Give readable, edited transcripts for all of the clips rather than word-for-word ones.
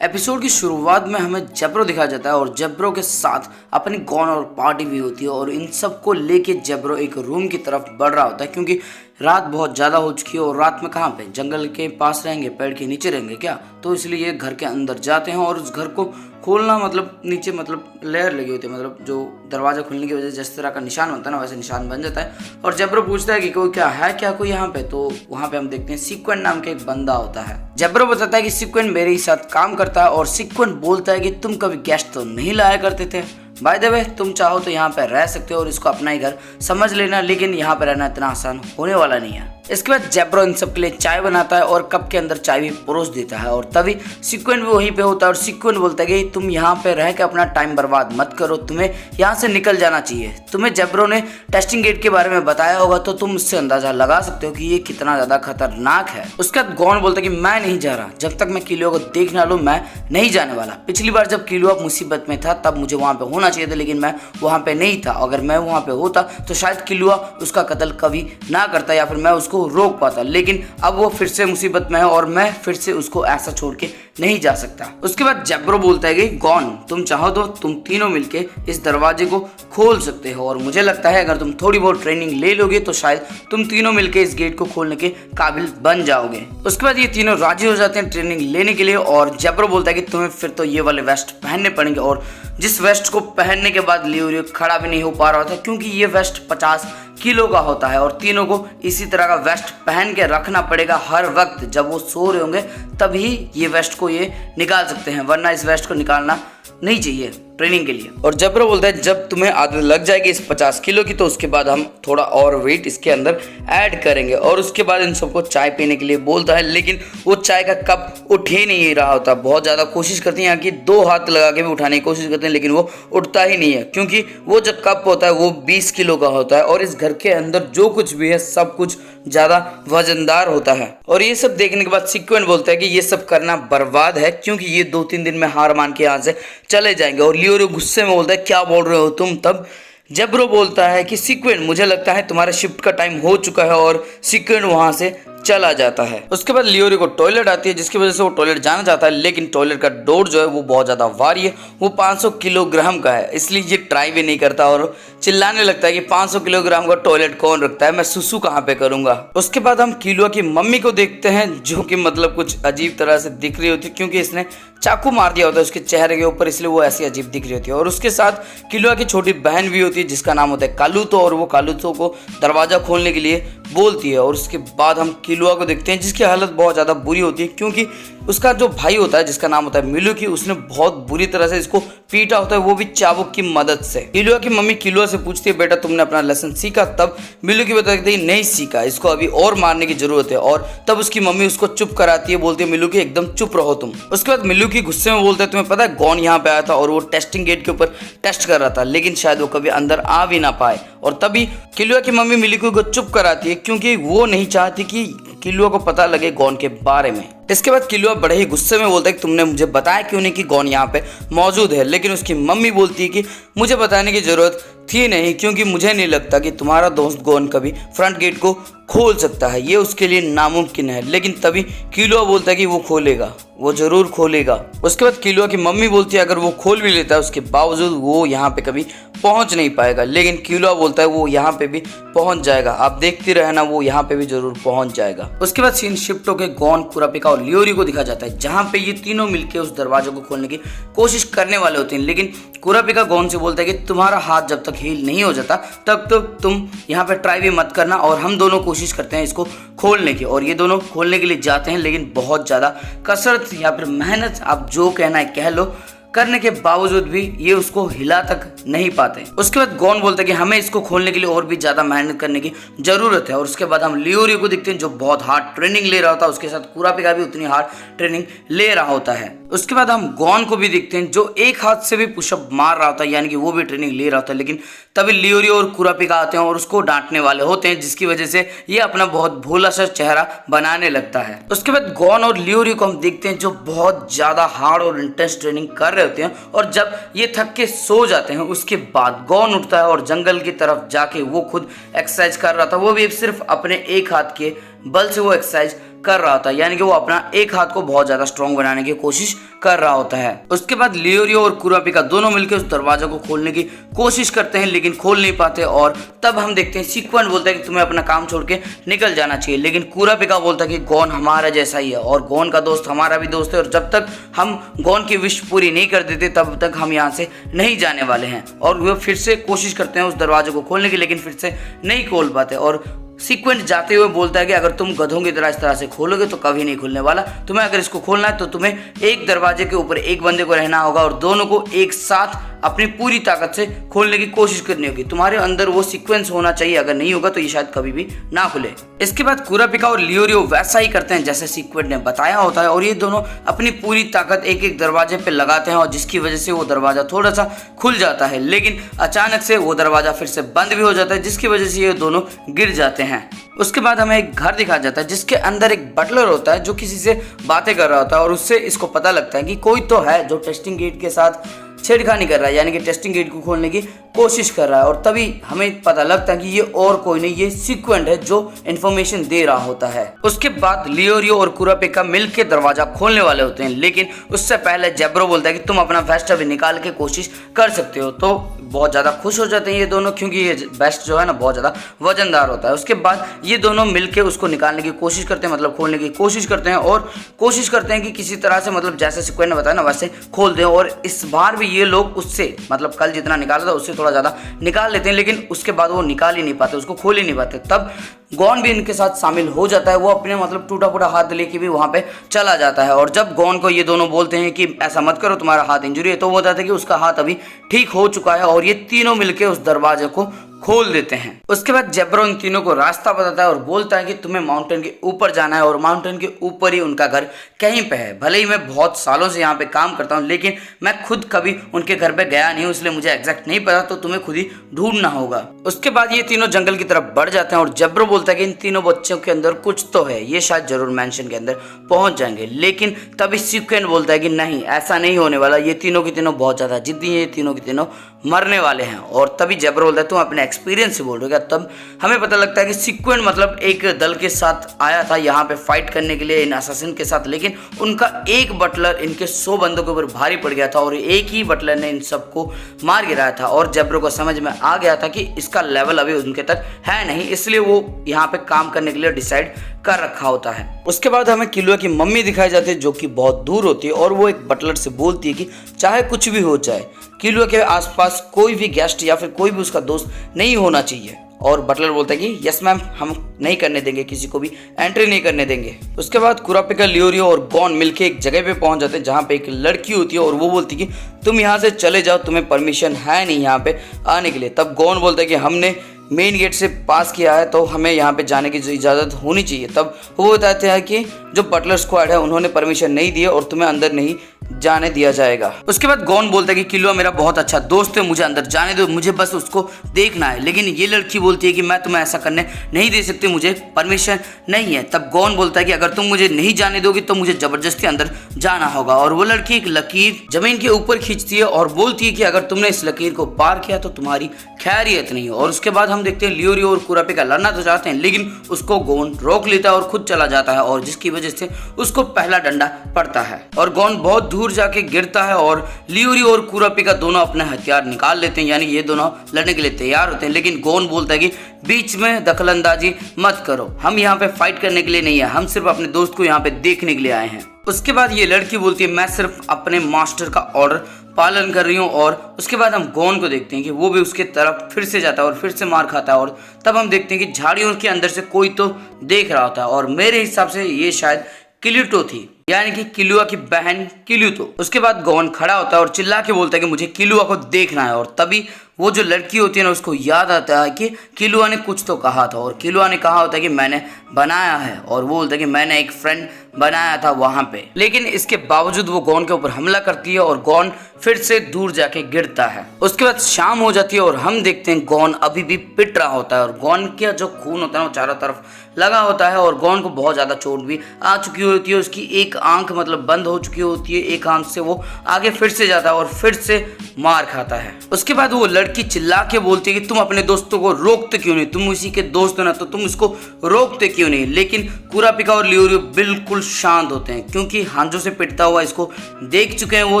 Episode की शुरुआत में हमें जेब्रो दिखाया जाता है और जेब्रो के साथ अपनी गॉन और पार्टी भी होती है और इन सब को लेके जेब्रो एक रूम की तरफ बढ़ रहा होता है क्योंकि रात बहुत ज़्यादा हो चुकी है और रात में कहाँ पे जंगल के पास रहेंगे, पेड़ के नीचे रहेंगे क्या। तो इसलिए ये घर के अंदर जाते हैं और उस घर को खोलना मतलब नीचे मतलब लेयर लगी होती है, मतलब जो दरवाज़ा खुलने की वजह से जिस तरह का निशान बनता है ना वैसे निशान बन जाता है। और जेब्रो पूछता है कि कोई क्या है क्या कोई यहाँ पे, तो वहाँ पे हम देखते हैं सीक्वेंट नाम का एक बंदा होता है। जेब्रो बताता है कि सीक्वेंट मेरे ही साथ काम करता है और सीक्वेंट बोलता है कि तुम कभी गेस्ट तो नहीं लाया करते थे, बाय द वे तुम चाहो तो यहाँ पर रह सकते हो और इसको अपना ही घर समझ लेना, लेकिन यहाँ पर रहना इतना आसान होने वाला नहीं है। इसके बाद जेब्रो इन सब के लिए चाय बनाता है और कप के अंदर चाय भी परोस देता है और तभी सीक्वेंट भी वहीं पे होता है और सीक्वेंट बोलता है कि तुम यहाँ पे रह के अपना टाइम बर्बाद मत करो, तुम्हें यहाँ से निकल जाना चाहिए। तुम्हें जेब्रो ने टेस्टिंग गेट के बारे में बताया होगा तो तुम इससे अंदाजा लगा सकते हो कि ये कितना ज्यादा खतरनाक है। उसके बाद गॉन बोलता है कि मैं नहीं जा रहा, जब तक मैं किलुआ को देख ना लूं मैं नहीं जाने वाला। पिछली बार जब किलुआ मुसीबत में था तब मुझे वहां पे होना चाहिए था, लेकिन मैं वहां पे नहीं था। अगर मैं वहां पे होता तो शायद किलुआ उसका कत्ल कभी ना करता या फिर मैं उसको रोक पाता, लेकिन अब वो फिर से मुसीबत में है और मैं फिर से उसको ऐसा छोड़ के नहीं जा सकता। उसके बाद जेब्रो बोलता है कि गॉन तुम चाहो तो तुम तीनों मिलके इस दरवाजे को खोल सकते हो और मुझे लगता है अगर तुम थोड़ी बहुत ट्रेनिंग ले लोगे तो शायद तुम तीनों मिलके इस गेट को खोलने के काबिल बन जाओगे। उसके बाद ये तीनों राजी हो जाते हैं ट्रेनिंग लेने के लिए और जेब्रो बोलता है कि तुम्हें फिर तो ये वाले वेस्ट पहनने पड़ेंगे और जिस वेस्ट को पहनने के बाद लियोरियो खड़ा भी नहीं हो पा रहा था क्योंकि ये वेस्ट 50 किलो का होता है और तीनों को इसी तरह का वेस्ट पहन के रखना पड़ेगा हर वक्त। जब वो सो रहे होंगे तभी ये वेस्ट को ये निकाल सकते हैं, वरना इस वेस्ट को निकालना नहीं चाहिए ट्रेनिंग के लिए। और जेब्रो बोलता है जब तुम्हें आदत लग जाएगी इस 50 किलो की तो उसके बाद हम थोड़ा और वेट इसके अंदर ऐड करेंगे। और उसके बाद इन सबको चाय पीने के लिए बोलता है, लेकिन वो चाय का कप उठ ही नहीं रहा होता। बहुत ज़्यादा कोशिश करती हैं कि 2 हाथ लगा के भी उठाने की कोशिश करते हैं, लेकिन वो उठता ही नहीं है क्योंकि वो जो कप होता है वो 20 किलो का होता है और इस घर के अंदर जो कुछ भी है सब कुछ ज़्यादा वजनदार होता है। और ये सब देखने के बाद सीक्वेंट बोलता है कि ये सब करना बर्बाद है क्योंकि ये 2-3 दिन में हार मान के यहाँ से चले जाएंगे। और लियोरियो गुस्से में बोलता है क्या बोल रहे हो तुम। तब जेब्रो बोलता है कि सीक्वेंट मुझे लगता है तुम्हारे शिफ्ट का टाइम हो चुका है और सीक्वेंट वहां से चला जाता है। उसके बाद लियोरियो को टॉयलेट आती है जिसकी वजह से वो टॉयलेट जाना चाहता है, लेकिन टॉयलेट का डोर जो है वो बहुत ज़्यादा भारी है, वो 500 किलोग्राम का है, इसलिए ये ट्राई भी नहीं करता और चिल्लाने लगता है कि 500 किलोग्राम का टॉयलेट कौन रखता है, मैं सुसु कहाँ पे करूँगा। उसके बाद हम किलुआ की मम्मी को देखते हैं जो कि मतलब कुछ अजीब तरह से दिख रही होती है क्योंकि इसने चाकू मार दिया होता है उसके चेहरे के ऊपर, इसलिए वो ऐसी अजीब दिख रही होती है। और उसके साथ किलुआ की छोटी बहन भी होती है जिसका नाम होता है कालूतो और वो कालूतो को दरवाज़ा खोलने के लिए बोलती है। और उसके बाद हम किलुआ को देखते हैं जिसकी हालत बहुत ज़्यादा बुरी होती है क्योंकि उसका जो भाई होता है जिसका नाम होता है मिलुकी, उसने बहुत बुरी तरह से इसको पीटा होता है, वो भी चाबुक की मदद से। किलुआ की मम्मी किलुआ से पूछती है बेटा तुमने अपना लेसन सीखा, तब मिलुकी बताती है नहीं सीखा, इसको अभी और मारने की जरूरत है। और तब उसकी मम्मी उसको चुप कराती है, बोलती है मिलुकी एकदम चुप रहो तुम। उसके बाद मिलुकी गुस्से में बोलता है तुम्हें पता है गॉन यहाँ पे आया था और वो टेस्टिंग गेट के ऊपर टेस्ट कर रहा था, लेकिन शायद वो कभी अंदर आ भी ना पाए। और तभी किलुआ की मम्मी मिलुकी को चुप कराती है क्योंकि वो नहीं चाहती कि किलुआ को पता लगे गॉन के बारे में। इसके बाद किलुआ बड़े ही गुस्से में बोलता है कि तुमने मुझे बताया क्यों नहीं कि गॉन यहाँ पे मौजूद है, लेकिन उसकी मम्मी बोलती है कि मुझे बताने की जरूरत थी नहीं क्योंकि मुझे नहीं लगता कि तुम्हारा दोस्त गॉन कभी फ्रंट गेट को खोल सकता है, ये उसके लिए नामुमकिन है। लेकिन तभी किलुआ बोलता है कि वो खोलेगा, वो जरूर खोलेगा। उसके बाद किलुआ की मम्मी बोलती है अगर वो खोल भी लेता है उसके बावजूद वो यहाँ पे कभी पहुँच नहीं पाएगा, लेकिन किलुआ बोलता है वो यहाँ पे भी पहुँच जाएगा, आप देखते रहना वो यहाँ पे भी जरूर पहुँच जाएगा। उसके बाद सीन शिफ्ट होकर गॉन, कुरापिका और लियोरियो को दिखा जाता है जहाँ पे ये तीनों मिलकर उस दरवाजे को खोलने की कोशिश करने वाले होते हैं, लेकिन कुरापिका गॉन से बोलता है कि तुम्हारा हाथ जब तक हील नहीं हो जाता तब तो तुम यहाँ पे ट्राई भी मत करना और हम दोनों कोशिश करते हैं इसको खोलने की। और ये दोनों खोलने के लिए जाते हैं, लेकिन बहुत ज़्यादा कसरत या फिर मेहनत आप जो कहना है कह लो करने के बावजूद भी ये उसको हिला तक नहीं पाते। उसके बाद गॉन बोलता है कि हमें इसको खोलने के लिए और भी ज्यादा मेहनत करने की जरूरत है। और उसके बाद हम लियोरियो को देखते हैं जो बहुत हार्ड ट्रेनिंग ले रहा होता है, उसके साथ कुरापिका भी उतनी हार्ड ट्रेनिंग ले रहा होता है। उसके बाद हम गॉन को भी देखते हैं जो एक हाथ से भी पुशअप मार रहा होता है, यानी कि वो भी ट्रेनिंग ले रहा होता है, लेकिन तभी लियोरियो और कुरापिका आते हैं और उसको डांटने वाले होते हैं जिसकी वजह से ये अपना बहुत भोला सा चेहरा बनाने लगता है। उसके बाद गॉन और लियोरियो को हम देखते हैं जो बहुत ज्यादा हार्ड और इंटेंस ट्रेनिंग कर रहे होते हैं और जब ये थक के सो जाते हैं उसके बाद गॉन उठता है और जंगल की तरफ जाके वो खुद एक्सरसाइज कर रहा था, वो भी सिर्फ अपने एक हाथ के बल से वो एक्सरसाइज कर रहा होता है, यानी कि वो अपना एक हाथ को बहुत ज्यादा स्ट्रॉन्ग बनाने की कोशिश कर रहा होता है। उसके बाद लियोरियो और कुरापिका दोनों मिलकर उस दरवाजा को खोलने की कोशिश करते हैं लेकिन खोल नहीं पाते, और तब हम देखते हैं सीक्वेंट बोलता है कि तुम्हें अपना काम छोड़ के निकल जाना चाहिए, लेकिन कुरापिका बोलता है कि गॉन हमारा जैसा ही है और गॉन का दोस्त हमारा भी दोस्त है, और जब तक हम गॉन की विश पूरी नहीं कर देते तब तक हम यहाँ से नहीं जाने वाले हैं। और वो फिर से कोशिश करते हैं उस दरवाजे को खोलने की, लेकिन फिर से नहीं खोल पाते। और सीक्वेंट जाते हुए बोलता है कि अगर तुम गधों की तरह इस तरह से खोलोगे तो कभी नहीं खुलने वाला, तुम्हें अगर इसको खोलना है तो तुम्हें एक दरवाजे के ऊपर एक बंदे को रहना होगा और दोनों को एक साथ अपनी पूरी ताकत से खोलने की कोशिश करनी होगी। तुम्हारे अंदर वो सीक्वेंस होना चाहिए, अगर नहीं होगा तो ये शायद कभी भी ना खुले। इसके बाद कुरापिका और लियोरियो वैसा ही करते हैं जैसे सीक्वेंट ने बताया होता है, और ये दोनों अपनी पूरी ताकत एक एक दरवाजे पे लगाते हैं और जिसकी वजह से वो दरवाजा थोड़ा सा खुल जाता है, लेकिन अचानक से वो दरवाजा फिर से बंद भी हो जाता है जिसकी वजह से ये दोनों गिर जाते हैं। उसके बाद हमें एक घर दिखाया जाता है जिसके अंदर एक बटलर होता है जो किसी से बातें कर रहा होता है, और उससे इसको पता लगता है कि कोई तो है जो टेस्टिंग गेट के साथ छेड़खानी कर रहा है, यानी कि टेस्टिंग गेट को खोलने की कोशिश कर रहा है। और तभी हमें पता लगता है कि ये और कोई नहीं, ये सीक्वेंट है जो इन्फॉर्मेशन दे रहा होता है। उसके बाद लियोरियो और कुरापिका मिलकर दरवाजा खोलने वाले होते हैं, लेकिन उससे पहले जेब्रो बोलता है कि तुम अपना वेस्ट अभी निकाल के कोशिश कर सकते हो। तो बहुत ज़्यादा खुश हो जाते हैं ये दोनों, क्योंकि ये वेस्ट जो है ना बहुत ज़्यादा वजनदार होता है। उसके बाद ये दोनों मिलकर उसको निकालने की कोशिश करते हैं, मतलब खोलने की कोशिश करते हैं, और कोशिश करते हैं कि किसी तरह से, मतलब जैसे सीक्वेंट ने बताया ना वैसे खोल दें। और इस बार भी ये लोग उससे, मतलब कल जितना निकाला था उससे थोड़ा ज़्यादा निकाल लेते हैं, लेकिन उसके बाद वो निकाल ही नहीं पाते, उसको खोल ही नहीं पाते। तब गॉन भी इनके साथ शामिल हो जाता है, वो अपने मतलब टूटा फूटा हाथ लेके भी वहाँ पे चला जाता है। और जब गॉन को ये दोनों बोलते हैं कि ऐसा मत करो तुम्हारा हाथ इंजरी है, तो वो बताते हैं कि उसका हाथ अभी ठीक हो चुका है, और ये तीनों मिलके उस दरवाजे को खोल देते हैं। उसके बाद जेब्रो इन तीनों को रास्ता बताता है और बोलता है कि तुम्हें माउंटेन के ऊपर जाना है, और माउंटेन के ऊपर ही उनका घर कहीं पे है। भले ही मैं बहुत सालों से यहाँ पे काम करता हूँ, लेकिन मैं खुद कभी उनके घर पे गया नहीं हूँ, इसलिए मुझे एग्जैक्ट नहीं पता, तो तुम्हें खुद ही ढूंढना होगा। उसके बाद ये तीनों जंगल की तरफ बढ़ जाते हैं और जेब्रो बोलता है कि इन तीनों बच्चों के अंदर कुछ तो है, ये शायद जरूर मैंशन के अंदर पहुंच जाएंगे। लेकिन तभी सीक्वेंट बोलता है कि नहीं, ऐसा नहीं होने वाला, ये तीनों की तीनों बहुत ज्यादा जिद्दी है, ये तीनों की तीनों मरने वाले हैं। और तभी जेब्रो बोलता है तुम अपने एक्सपीरियंस से बोल रहे हो क्या? तब हमें पता लगता है कि सीक्वेंट मतलब एक दल के साथ आया था यहाँ पे फाइट करने के लिए इन असैसिन के साथ, लेकिन उनका एक बटलर इनके 100 बंदों के ऊपर भारी पड़ गया था और एक ही बटलर ने इन सबको मार गिराया था। और जेब्रो को समझ में आ गया था कि इसका लेवल अभी उनके तक है नहीं, इसलिए वो यहाँ पे काम करने के लिए डिसाइड कर रखा होता है। उसके बाद हमें किलुआ की मम्मी दिखाई जाती है जो कि बहुत दूर होती है, और वो एक बटलर से बोलती है कि चाहे कुछ भी हो जाए किलुआ के आसपास कोई भी गेस्ट या फिर कोई भी उसका दोस्त नहीं होना चाहिए। और बटलर बोलता है कि यस मैम, हम नहीं करने देंगे, किसी को भी एंट्री नहीं करने देंगे। उसके बाद कुरापिका, लियोरियो और गॉन मिलके एक जगह पे पहुंच जाते हैं जहाँ पे एक लड़की होती है, और वो बोलती है कि तुम यहाँ से चले जाओ, तुम्हें परमिशन है नहीं यहाँ पे आने के लिए। तब गॉन बोलता है कि हमने मेन गेट से पास किया है तो हमें यहाँ पे जाने की इजाज़त होनी चाहिए। तब वो बताते हैं कि जो बटलर स्क्वाड है उन्होंने परमिशन नहीं दी और तुम्हें अंदर नहीं जाने दिया जाएगा। उसके बाद गॉन बोलता है कि किलुआ मेरा बहुत अच्छा दोस्त है, मुझे अंदर जाने दो, मुझे बस उसको देखना है। लेकिन ये लड़की बोलती है कि मैं तुम्हें ऐसा करने नहीं दे सकती, मुझे परमिशन नहीं है। तब गॉन बोलता है कि अगर तुम मुझे नहीं जाने दोगी तो मुझे जबरदस्ती अंदर जाना होगा। और वो लड़की एक लकीर जमीन के ऊपर खींचती है और बोलती है कि अगर तुमने इस लकीर को पार किया तो तुम्हारी खैरियत नहीं हो। और उसके बाद हम देखते हैं लियोरियो और कुरापिका लड़ना तो चाहते हैं, लेकिन उसको गॉन रोक लेता है और खुद चला जाता है, और जिसकी वजह से उसको पहला डंडा पड़ता है और गॉन बहुत दूर जाके गिरता है। और लियोरियो और कुरापिका दोनों अपने हथियार निकाल लेते हैं, यानी ये दोनों लड़ने के लिए तैयार होते हैं। लेकिन गॉन बोलता है कि बीच में दखलंदाजी मत करो, हम यहाँ पे फाइट करने के लिए नहीं है, हम सिर्फ अपने दोस्त को यहाँ पे देखने के लिए आए हैं। उसके बाद ये लड़की बोलती है मैं सिर्फ अपने मास्टर का ऑर्डर पालन कर रही हूँ। और उसके बाद हम गॉन को देखते हैं कि वो भी उसके तरफ फिर से जाता है और फिर से मार खाता है। और तब हम देखते हैं कि झाड़ियों के अंदर से कोई तो देख रहा होता है, और मेरे हिसाब से ये शायद किलुटो थी, यानी कि किलुआ की बहन किलुटो। उसके बाद गॉन खड़ा होता है और चिल्ला के बोलता है कि मुझे किलुआ को देखना है। और तभी वो जो लड़की होती है ना उसको याद आता है कि किलुआ ने कुछ तो कहा था, और किलुआ ने कहा होता है कि मैंने बनाया है, और वो बोलता है कि मैंने एक फ्रेंड बनाया था वहां पे। लेकिन इसके बावजूद वो गॉन के ऊपर हमला करती है और गॉन फिर से दूर जाके गिरता है। उसके बाद शाम हो जाती है और हम देखते हैं गॉन अभी भी पिट रहा होता है, और गॉन का जो खून होता है वो चारों तरफ लगा होता है, और गॉन को बहुत ज्यादा चोट भी आ चुकी होती है, उसकी एक आंख मतलब बंद हो चुकी होती है, एक आंख से वो आगे फिर से जाता है और फिर से मार खाता है। उसके बाद वो लड़की चिल्ला के बोलती है कि तुम अपने दोस्तों को रोकते क्यों नहीं, तुम उसी के दोस्त हो ना, तो तुम इसको रोकते क्यों नहीं। लेकिन कुरापिका और लियूरियो बिल्कुल शांत होते हैं क्योंकि हांजो से पिटता हुआ इसको देख चुके हैं वो,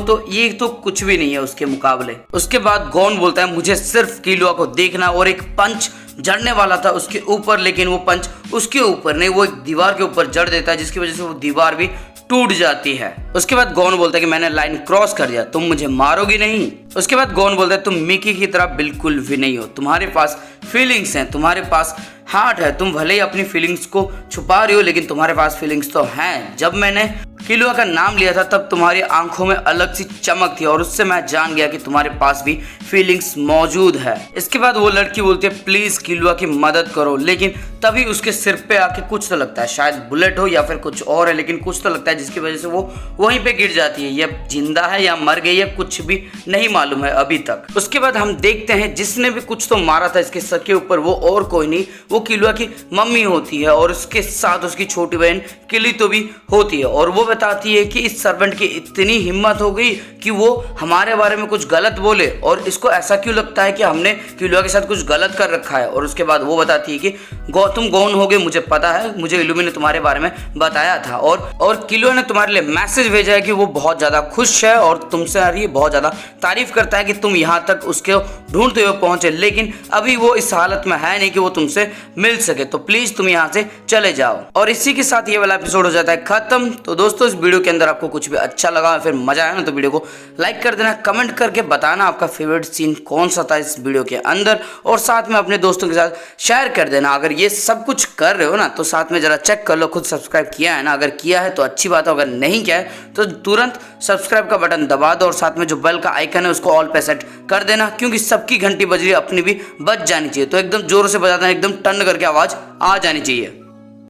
तो ये तो कुछ भी नहीं है उसके मुकाबले। उसके बाद गॉन बोलता है मुझे सिर्फ किलुआ को देखना, और एक पंच जड़ने वाला था उसके ऊपर, लेकिन वो पंच उसके ऊपर नहीं, वो एक दीवार के ऊपर जड़ देता है जिसकी वजह से वो दीवार भी टूट जाती है। उसके बाद गॉन बोलता है कि मैंने लाइन क्रॉस कर दिया, तुम मुझे मारोगी नहीं। उसके बाद गॉन बोलता है तुम मिकी की तरह बिल्कुल भी नहीं हो, तुम्हारे पास फीलिंग्स हैं, तुम्हारे पास हार्ट है, तुम भले ही अपनी फीलिंग्स को छुपा रही हो लेकिन तुम्हारे पास फीलिंग्स तो हैं। जब मैंने किलुआ का नाम लिया था तब तुम्हारी आंखों में अलग सी चमक थी और उससे मैं जान गया कि तुम्हारे पास भी फीलिंग्स मौजूद है। इसके बाद वो लड़की बोलती है प्लीज किलुआ की मदद करो, लेकिन तभी उसके सिर पे आके कुछ तो लगता है, शायद बुलेट हो या फिर कुछ और है, लेकिन कुछ तो लगता है जिसकी वजह से वो वहीं पे गिर जाती है। ये जिंदा है या मर गई है कुछ भी नहीं मालूम है अभी तक। उसके बाद हम देखते हैं जिसने भी कुछ तो मारा था इसके सर के ऊपर, वो और कोई नहीं, वो किलुआ की मम्मी होती है और उसके साथ उसकी छोटी बहन किलितो भी होती है। और वो बताती है कि इस सर्वेंट की इतनी हिम्मत हो गई कि वो हमारे बारे में कुछ गलत बोले, और इसको ऐसा क्यों लगता है कि हमने किलुआ के साथ कुछ गलत कर रखा है। और उसके बाद वो बताती है कि तुम गौन हो गए, मुझे पता है, मुझे इलुमी ने तुम्हारे बारे में बताया था, और किलुआ ने तुम्हारे लिए मैसेज भेजा है कि वो बहुत ज्यादा खुश है और तुमसे आ रही है, बहुत ज्यादा तारीफ करता है कि तुम यहाँ तक उसके ढूंढते हुए पहुंचे, लेकिन अभी वो इस हालत में है नहीं कि वो तुमसे मिल सके, तो प्लीज तुम यहाँ से चले जाओ। और इसी के साथ ये वाला एपिसोड हो जाता है खत्म। तो दोस्तों इस वीडियो के अंदर आपको कुछ भी अच्छा लगा फिर मजा आया ना, तो वीडियो को लाइक कर देना, कमेंट करके बताना आपका फेवरेट सीन कौन सा था इस वीडियो के अंदर, और साथ में अपने दोस्तों के साथ शेयर कर देना। अगर ये सब कुछ कर रहे हो ना तो साथ में जरा चेक कर लो खुद सब्सक्राइब किया है ना, अगर किया है तो अच्छी बात है, अगर नहीं किया है तो तुरंत सब्सक्राइब का बटन दबा दो और साथ में जो बेल का आइकन है उसको ऑल पे सेट कर देना, क्योंकि सबकी घंटी बज रही है, अपनी भी बज जानी चाहिए, तो एकदम जोर से बजा देना, एकदम टन करके आवाज आ जानी चाहिए।